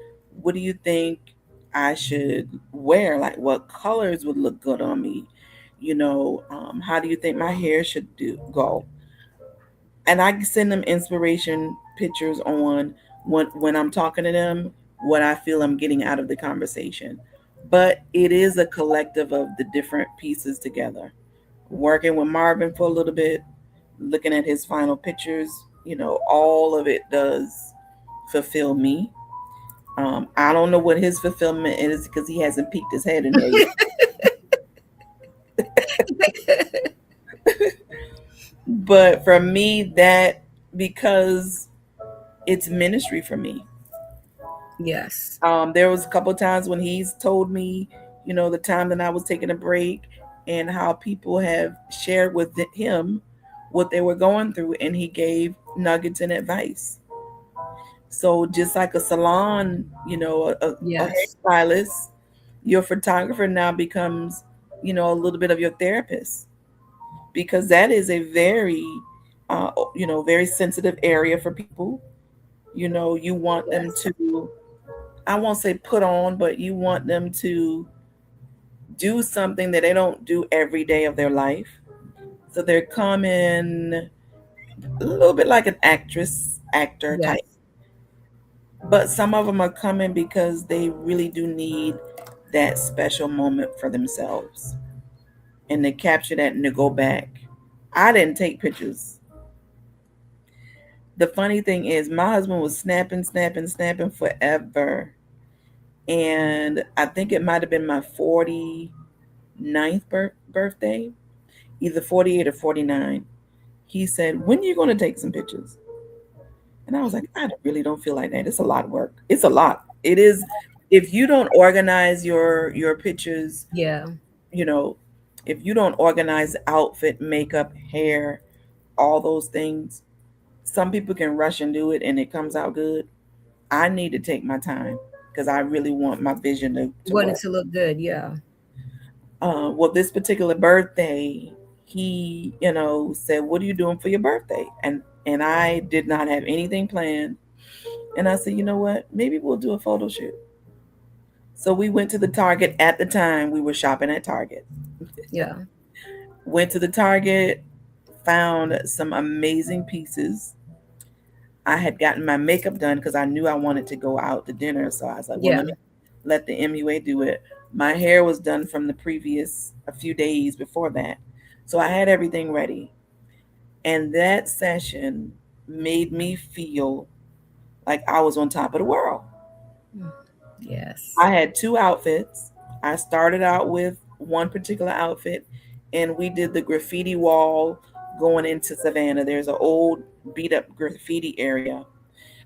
what do you think I should wear? Like, what colors would look good on me? How do you think my hair should go? And I send them inspiration pictures on when I'm talking to them, what I feel I'm getting out of the conversation. But it is a collective of the different pieces together. Working with Marvin for a little bit, looking at his final pictures, all of it does fulfill me. I don't know what his fulfillment is because he hasn't peeked his head in there yet. But for me, that because it's ministry for me. Yes. There was a couple of times when he's told me, the time that I was taking a break and how people have shared with him what they were going through, and he gave nuggets and advice. So just like a salon, a Yes. hairstylist, your photographer now becomes, a little bit of your therapist because that is a very, very sensitive area for people. You want them Yes. to, I won't say put on, but you want them to do something that they don't do every day of their life. So they're coming a little bit like an actor type. Yes. But some of them are coming because they really do need that special moment for themselves. And they capture that and they go back. I didn't take pictures. The funny thing is, my husband was snapping, snapping, snapping forever. And I think it might have been my 49th birthday, either 48 or 49. He said, "When are you going to take some pictures?" And I was like, really don't feel like that. It's a lot of work. It's a lot. It is. If you don't organize your pictures, Yeah. you know, if you don't organize outfit, makeup, hair, all those things, some people can rush and do it and it comes out good. I need to take my time because I really want my vision to Want it work. to look good. Yeah. Well, this particular birthday, he, said, "What are you doing for your birthday?" And I did not have anything planned. And I said, "You know what? Maybe we'll do a photo shoot." So we went to the Target. At the time, we were shopping at Target. Yeah. Went to the Target, found some amazing pieces. I had gotten my makeup done because I knew I wanted to go out to dinner. So I was like, well, Yeah. let me let the MUA do it. My hair was done from the previous, a few days before that. So I had everything ready. And that session made me feel like I was on top of the world. Mm. Yes. I had two outfits. I started out with one particular outfit, and we did the graffiti wall going into Savannah. There's an old beat up graffiti area.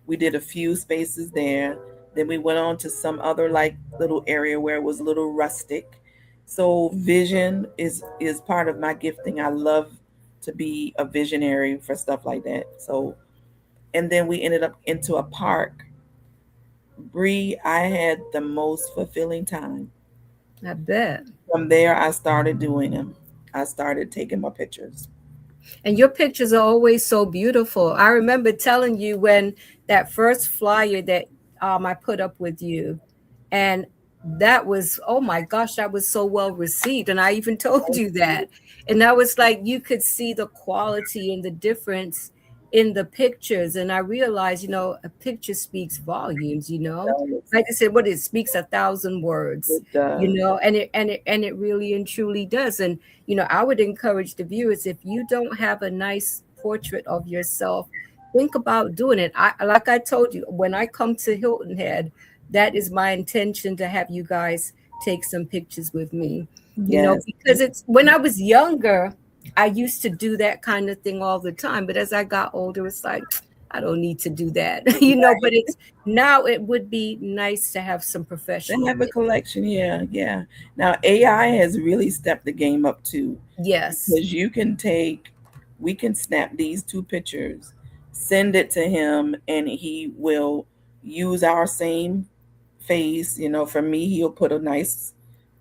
We did a few spaces there. Then we went on to some other like little area where it was a little rustic. So vision is part of my gifting. I love to be a visionary for stuff like that. So and then we ended up into a park. Bree, I had the most fulfilling time. I bet. From there, I started doing them. I started taking my pictures. And your pictures are always so beautiful. I remember telling you when that first flyer that I put up with you, and that was, oh my gosh, that was so well received. And I even told you that. And I was like, you could see the quality and the difference in the pictures. And I realized, a picture speaks volumes. Like I said, what it speaks 1,000 words, It does. and it really and truly does. And I would encourage the viewers, if you don't have a nice portrait of yourself, think about doing it. Like I told you, when I come to Hilton Head, that is my intention, to have you guys take some pictures with me. Yes. Because it's when I was younger, I used to do that kind of thing all the time. But as I got older, it's like, I don't need to do that, but it's now it would be nice to have some They professional have a pictures. collection, yeah, yeah. Now AI has really stepped the game up too, Yes, because we can snap these two pictures, send it to him, and he will use our same face. For me, he'll put a nice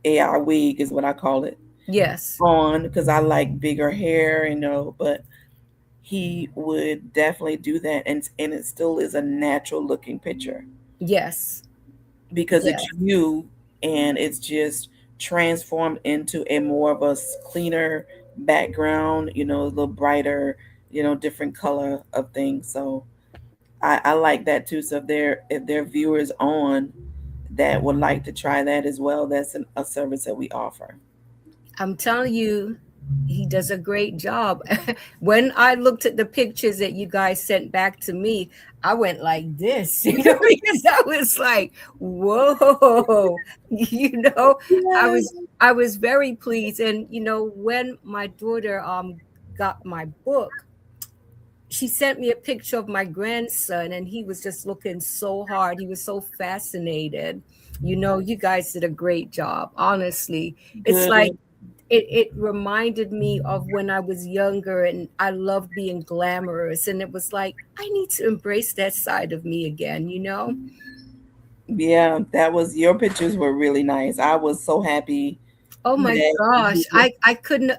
AI wig, is what I call it, yes, on because I like bigger hair, but he would definitely do that, and it still is a natural looking picture yes, because it's yes, you and it's just transformed into a more of a cleaner background, a little brighter, different color of things. So I like that too. So if there are viewers on that would like to try that as well, that's a service that we offer. I'm telling you, he does a great job. When I looked at the pictures that you guys sent back to me, I went like this, because I was like, whoa, I Yeah, was I was very pleased. And when my daughter got my book, she sent me a picture of my grandson, and he was just looking so hard. He was so fascinated. You guys did a great job, honestly. It's like good. it reminded me of when I was younger and I loved being glamorous. And it was like, I need to embrace that side of me again. Yeah, that was your pictures were really nice. I was so happy Oh my that gosh. you were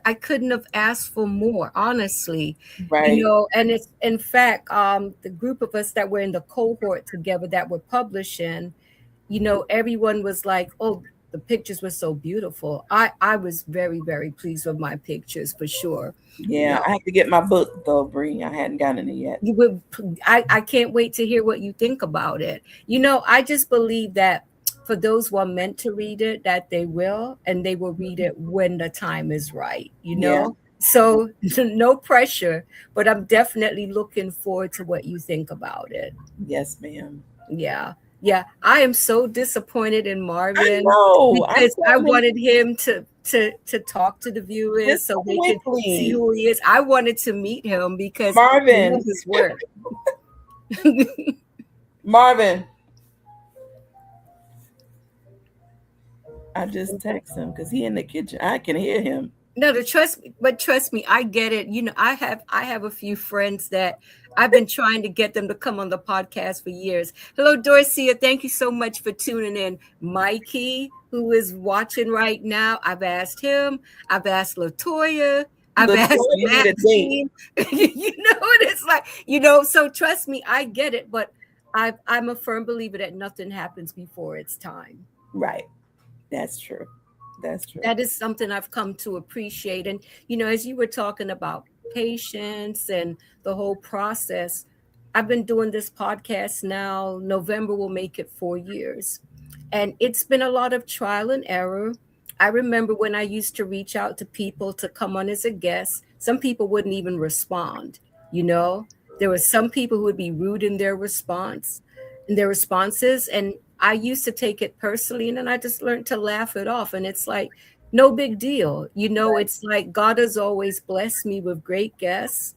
I couldn't have asked for more, honestly. right. And it's in fact, the group of us that were in the cohort together that were publishing, everyone was like, oh, the pictures were so beautiful. I was very, very pleased with my pictures for sure. you Yeah, know I have to get my book though, Bree. I hadn't gotten it yet. you would I can't wait to hear what you think about it. I just believe that for those who are meant to read it, that they will, and they will read it when the time is right. Yeah, So no pressure, but I'm definitely looking forward to what you think about it. yes, ma'am. Yeah. Yeah, I am so disappointed in I Marvin know. I'm because I so wanted him to talk to the viewers just so they could see quickly. who he is. I wanted to meet him because I Marvin, love his work. Marvin. I just text him because he in the kitchen. I can hear him. No, trust me, I get it. I have a few friends that I've been trying to get them to come on the podcast for years. Hello, Dorcia. Thank you so much for tuning in. Mikey, who is watching right now, I've asked him. I've asked Latoya. I've asked Latoya need a date. Maxine. What it's like. So trust me, I get it. But I'm a firm believer that nothing happens before its time. Right. That's true. That's true. That is something I've come to appreciate. And, as you were talking about patience and the whole process, I've been doing this podcast now. November will make it 4 years. And it's been a lot of trial and error. I remember when I used to reach out to people to come on as a guest, some people wouldn't even respond. You know, there were some people who would be rude in their responses. And I used to take it personally, and then I just learned to laugh it off. And it's like, no big deal. It's like God has always blessed me with great guests.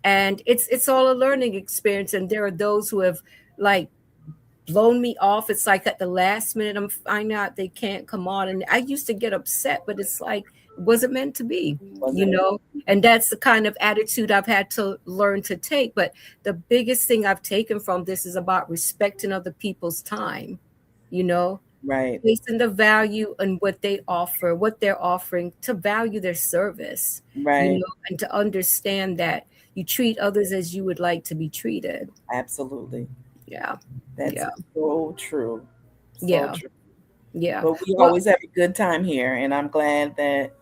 And it's all a learning experience. And there are those who have like blown me off. It's like at the last minute, I'm finding out they can't come on. And I used to get upset, but it's like, it wasn't meant to be, you Wasn't it? know? And that's the kind of attitude I've had to learn to take. But the biggest thing I've taken from this is about respecting other people's time, you know, Right. placing the value in what they offer, what they're offering, to value their service, Right. and to understand that you treat others as you would like to be treated. Absolutely. Yeah. That's Yeah. so true. So Yeah. true. Yeah. But we Well, always have a good time here, and I'm glad that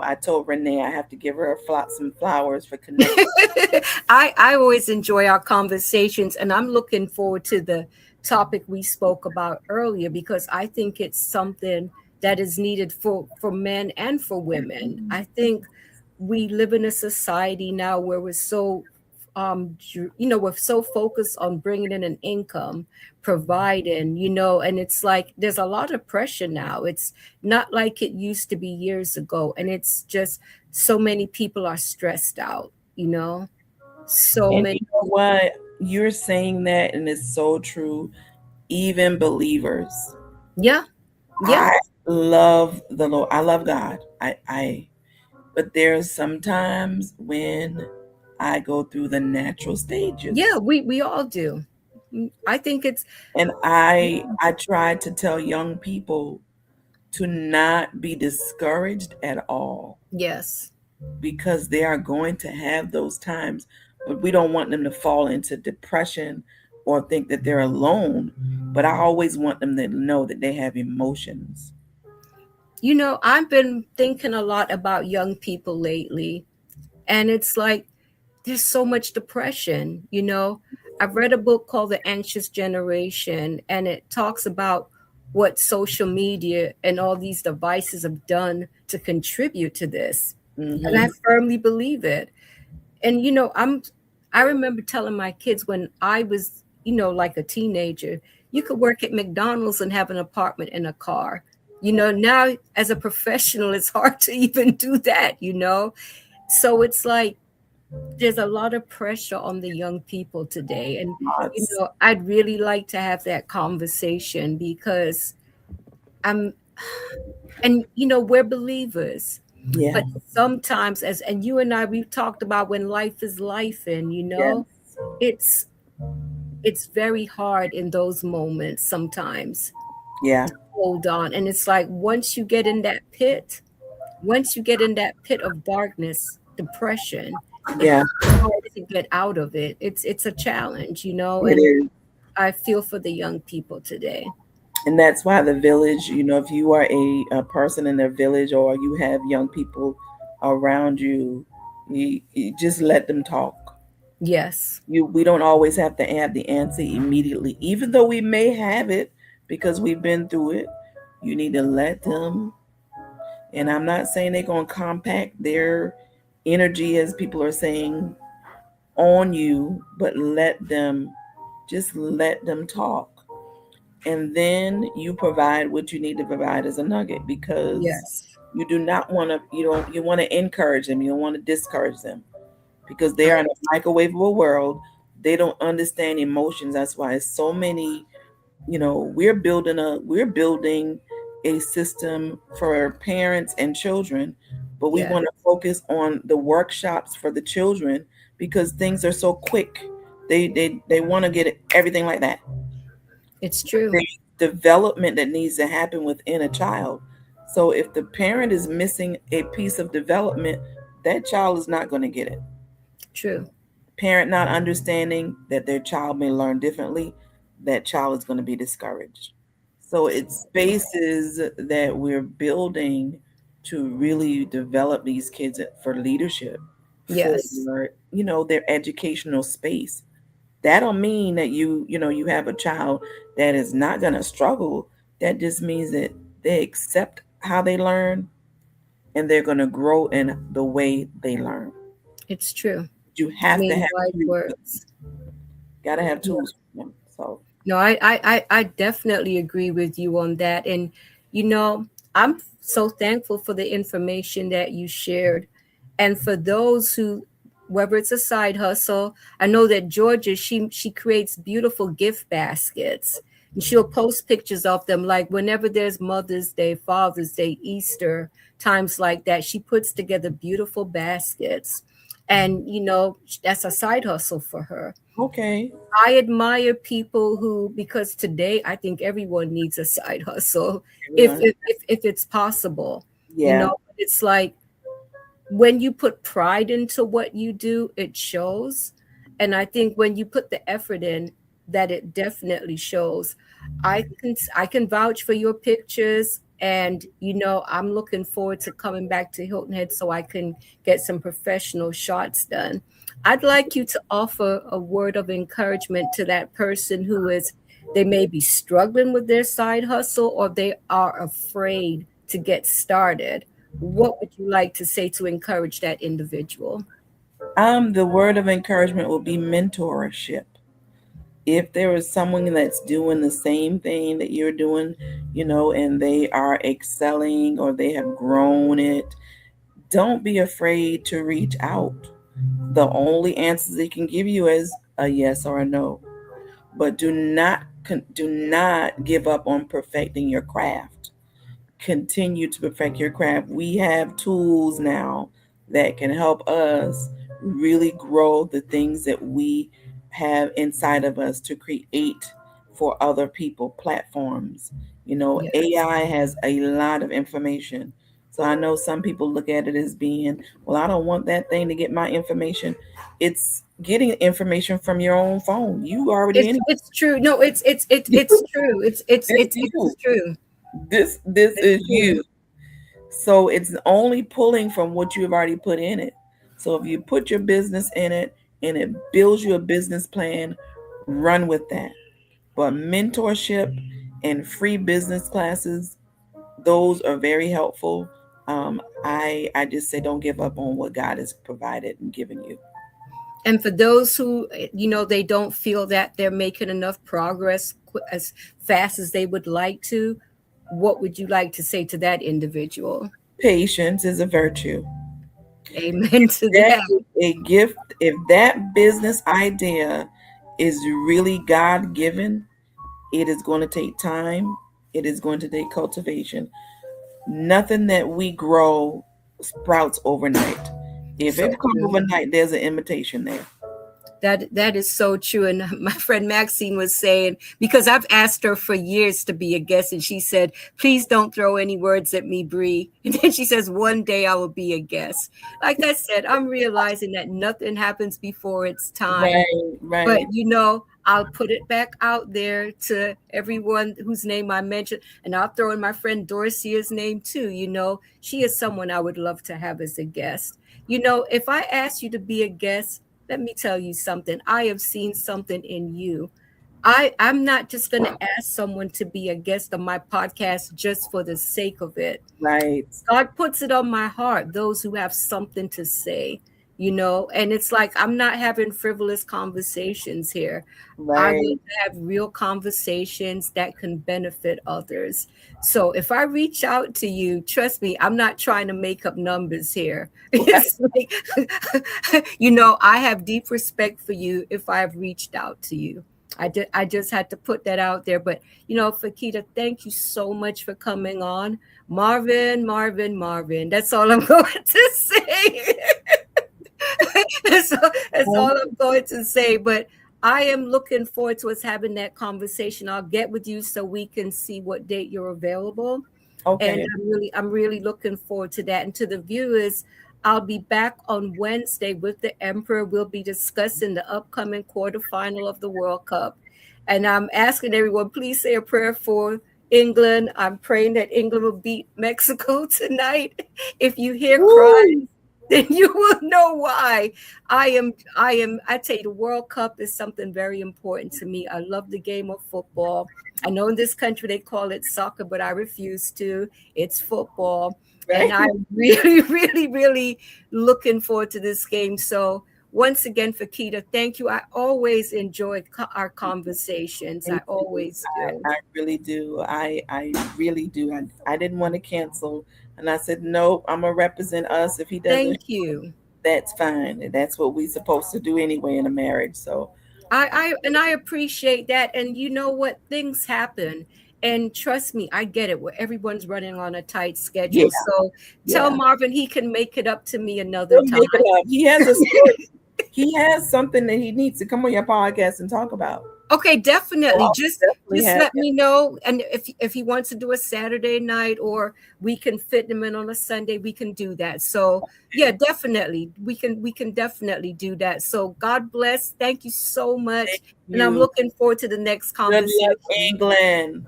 I told Renee I have to give her some flowers for connecting. I always enjoy our conversations, and I'm looking forward to the topic we spoke about earlier, because I think it's something that is needed for men and for women. I think we live in a society now where we're so focused on bringing in an income, providing, and it's like there's a lot of pressure now. It's not like it used to be years ago, and it's just so many people are stressed out. So And many you know people. what? You're saying that, and it's so true. Even believers. Yeah, yeah, I love the Lord. I love God. But there's sometimes when I go through the natural yeah, stages. we all do. I think it's And I try to tell young people to not be discouraged at all, yes. because they are going to have those times, but we don't want them to fall into depression or think that they're alone. But I always want them to know that they have emotions. I've been thinking a lot about young people lately, and it's like there's so much depression. I've read a book called The Anxious Generation, and it talks about what social media and all these devices have done to contribute to this. And I Mm-hmm. firmly believe it. And I remember telling my kids when I was, like a teenager, you could work at McDonald's and have an apartment and a car. Now as a professional, it's hard to even do that. So it's like there's a lot of pressure on the young people today. And Thoughts. I'd really like to have that conversation because I'm and we're believers, Yeah. but sometimes, as and you and I, we've talked about when life is life, and Yes. it's it's very hard in those moments sometimes Yeah. to hold on. And it's like once you get in that pit of darkness, depression, it's Yeah. hard to get out of it. It's a challenge. It And is. I feel for the young people today. And that's why the village, if you are a person in a village or you have young people around you, you just let them talk. Yes, We don't always have to have the answer immediately, even though we may have it because we've been through it. You need to let them. And I'm not saying they're going to compact their energy, as people are saying, on you, but just let them talk. And then you provide what you need to provide as a nugget, because yes, you do not want to, you want to encourage them. You don't want to discourage them, because they I, are in a microwavable world. They don't understand emotions. That's why so many, we're building a system for parents and children, but we yeah, want to focus on the workshops for the children because things are so quick. They want to get everything like that. it's true, There's development that needs to happen within a child. So if the parent is missing a piece of development, that child is not going to get it. true. Parent not understanding that their child may learn differently, that child is going to be discouraged. So it's spaces that we're building to really develop these kids for leadership, for Yes, their educational space. That don't mean that you have a child that is not going to struggle. That just means that they accept how they learn, and they're going to grow in the way they learn. it's true. You I have to mean, have wise tools. words. Got to have Yeah. tools for them. So No, I definitely agree with you on that. And, you know, I'm so thankful for the information that you shared. And for those who, whether it's a side hustle, I know that Georgia, she creates beautiful gift baskets. And she'll post pictures of them, like whenever there's Mother's Day, Father's Day, Easter, times like that. She puts together beautiful baskets. And, that's a side hustle for her. okay, I admire people who, because today I think everyone needs a side hustle, if everyone, if it's possible. yeah, It's like when you put pride into what you do, it shows. And I think when you put the effort in, that it definitely shows. I can vouch for your pictures, and I'm looking forward to coming back to Hilton Head so I can get some professional shots done. I'd like you to offer a word of encouragement to that person who is, they may be struggling with their side hustle, or they are afraid to get started. What would you like to say to encourage that individual? the word of encouragement will be mentorship. If there is someone that's doing the same thing that you're doing, and they are excelling or they have grown it, don't be afraid to reach out. The only answers they can give you is a yes or a no. But do not give up on perfecting your craft. Continue to perfect your craft. We have tools now that can help us really grow the things that we have inside of us to create for other people platforms. Yes, AI has a lot of information. So I know some people look at it as being, well, I don't want that thing to get my information. It's getting information from your own phone. You already it's in it's true. No, it's it. true. It's it's It's it's you. it's true. This It's is true. you. So it's only pulling from what you have already put in it. So if you put your business in it and it builds you a business plan, run with that. But mentorship and free business classes, those are very helpful. I just say don't give up on what God has provided and given you. And for those who, they don't feel that they're making enough progress as fast as they would like to, what would you like to say to that individual? Patience is a virtue. Amen to That that. is a gift. If that business idea is really God given, it is going to take time. It is going to take cultivation. Nothing that we grow sprouts overnight. If it So comes true. overnight, there's an imitation there. That is so true. And my friend Maxine was saying, because I've asked her for years to be a guest, and she said, please don't throw any words at me, Bree. And then she says, one day I will be a guest. Like I said, I'm realizing that nothing happens before it's time. Right, But right, I'll put it back out there to everyone whose name I mentioned, and I'll throw in my friend Dorcia's name too. She is someone I would love to have as a guest. If I ask you to be a guest, let me tell you something. I have seen something in you. I'm not just going to ask someone to be a guest on my podcast just for the sake of it. right, God puts it on my heart, those who have something to say, and it's like I'm not having frivolous conversations here. I right. want to have real conversations that can benefit others. So if I reach out to you, trust me, I'm not trying to make up numbers here. It's like, I have deep respect for you if I've reached out to you. I just had to put that out there. But, Fakita, thank you so much for coming on. Marvin, Marvin, Marvin. That's all I'm going to say. that's all I'm going to say. But I am looking forward to us having that conversation. I'll get with you so we can see what date you're available. And Okay. I'm really looking forward to that. And to the viewers, I'll be back on Wednesday with the Emperor. We'll be discussing the upcoming quarterfinal of the World Cup. And I'm asking everyone, please say a prayer for England. I'm praying that England will beat Mexico tonight. If you hear Woo. crying, then you will know why. I tell you, the World Cup is something very important to me. I love the game of football. I know in this country they call it soccer, but I refuse to. It's football. And Right. I'm really, really, really looking forward to this game. So once again, Fakita, thank you. I always enjoy our conversations. I Thank you. always do. I really do. I really do. I didn't want to cancel. And I said, nope, I'm going to represent us. If he doesn't, Thank you. that's fine. And that's what we're supposed to do anyway in a marriage. So, I appreciate that. And you know what? Things happen. And trust me, I get it. Where everyone's running on a tight yeah, schedule. So tell yeah. Marvin he can make it up to me another He'll time. make it up. He has a story. He has something that he needs to come on your podcast and talk about. Okay, So definitely. I'll Just definitely just have let me know. And if he wants to do a Saturday night or we can fit him in on a Sunday, we can do that. So yeah, definitely. We can definitely do that. So God bless. Thank you so much. And I'm you. looking forward to the next Good luck, conversation. England.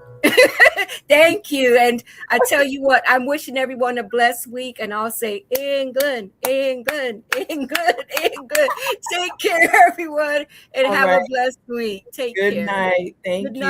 Thank you. And I tell you what, I'm wishing everyone a blessed week. And I'll say, England, England, England, England. Take care, everyone, and All have right. a blessed week. Take Good care. night. Good Thank night. you.